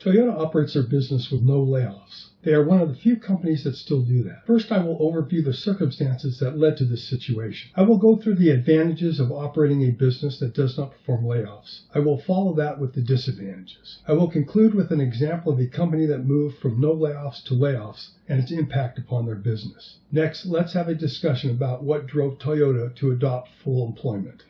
Toyota operates their business with no layoffs. They are one of the few companies that still do that. First, I will overview the circumstances that led to this situation. I will go through the advantages of operating a business that does not perform layoffs. I will follow that with the disadvantages. I will conclude with an example of a company that moved from no layoffs to layoffs and its impact upon their business. Next, let's have a discussion about what drove Toyota to adopt full employment.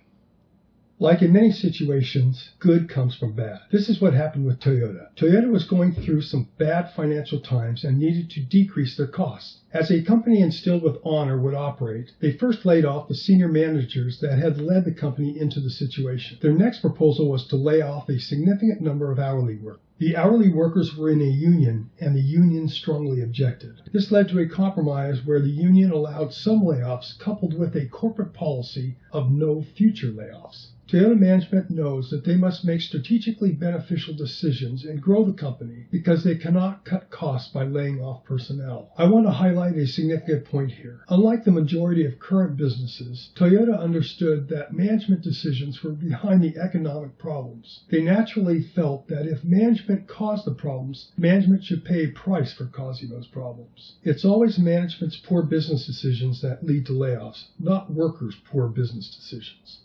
Like in many situations, good comes from bad. This is what happened with Toyota. Toyota was going through some bad financial times and needed to decrease their costs. As a company instilled with honor would operate, they first laid off the senior managers that had led the company into the situation. Their next proposal was to lay off a significant number of hourly workers. The hourly workers were in a union, and the union strongly objected. This led to a compromise where the union allowed some layoffs coupled with a corporate policy of no future layoffs. Toyota management knows that they must make strategically beneficial decisions and grow the company because they cannot cut costs by laying off personnel. I want to highlight a significant point here. Unlike the majority of current businesses, Toyota understood that management decisions were behind the economic problems. They naturally felt that if management caused the problems, management should pay a price for causing those problems. It's always management's poor business decisions that lead to layoffs, not workers' poor business decisions.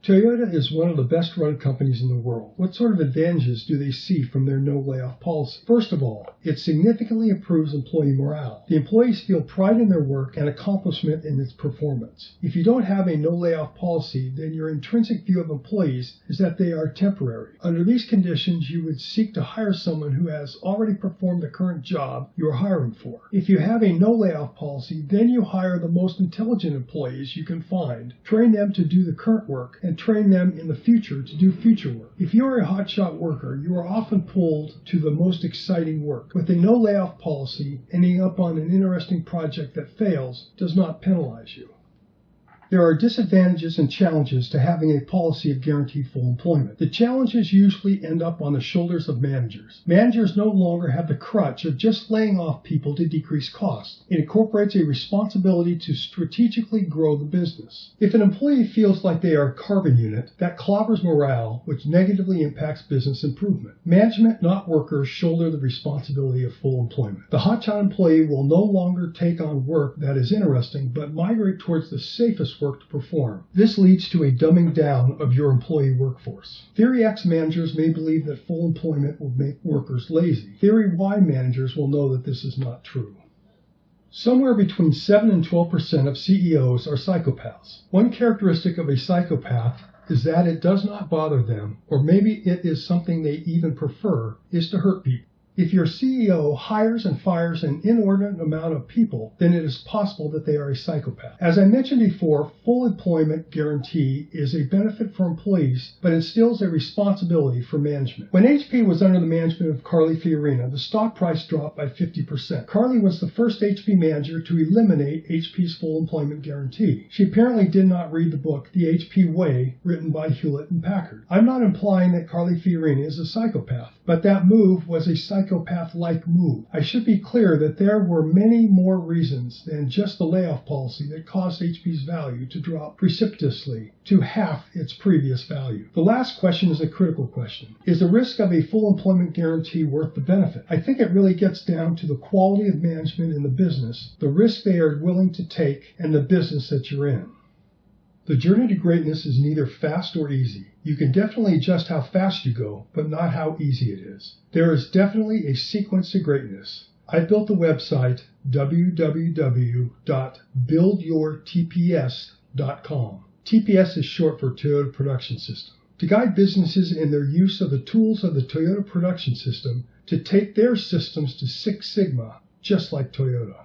Toyota is one of the best-run companies in the world. What sort of advantages do they see from their no-layoff policy? First of all, it significantly improves employee morale. The employees feel pride in their work and accomplishment in its performance. If you don't have a no-layoff policy, then your intrinsic view of employees is that they are temporary. Under these conditions, you would seek to hire someone who has already performed the current job you are hiring for. If you have a no-layoff policy, then you hire the most intelligent employees you can find, train them to do the current work, and train them in the future to do future work. If you are a hotshot worker, you are often pulled to the most exciting work. With a no layoff policy, ending up on an interesting project that fails does not penalize you. There are disadvantages and challenges to having a policy of guaranteed full employment. The challenges usually end up on the shoulders of managers. Managers no longer have the crutch of just laying off people to decrease costs. It incorporates a responsibility to strategically grow the business. If an employee feels like they are a carbon unit, that clobbers morale, which negatively impacts business improvement. Management, not workers, shoulder the responsibility of full employment. The hotshot employee will no longer take on work that is interesting, but migrate towards the safest work to perform. This leads to a dumbing down of your employee workforce. Theory X managers may believe that full employment will make workers lazy. Theory Y managers will know that this is not true. Somewhere between 7 and 12% of CEOs are psychopaths. One characteristic of a psychopath is that it does not bother them, or maybe it is something they even prefer, is to hurt people. If your CEO hires and fires an inordinate amount of people, then it is possible that they are a psychopath. As I mentioned before, full employment guarantee is a benefit for employees, but instills a responsibility for management. When HP was under the management of Carly Fiorina, the stock price dropped by 50%. Carly was the first HP manager to eliminate HP's full employment guarantee. She apparently did not read the book The HP Way, written by Hewlett and Packard. I'm not implying that Carly Fiorina is a psychopath, but that move was a psychopath-like move. I should be clear that there were many more reasons than just the layoff policy that caused HP's value to drop precipitously to half its previous value. The last question is a critical question. Is the risk of a full employment guarantee worth the benefit? I think it really gets down to the quality of management in the business, the risk they are willing to take, and the business that you're in. The journey to greatness is neither fast or easy. You can definitely adjust how fast you go, but not how easy it is. There is definitely a sequence to greatness. I built the website www.buildyourtps.com. TPS is short for Toyota Production System. To guide businesses in their use of the tools of the Toyota Production System to take their systems to Six Sigma, just like Toyota.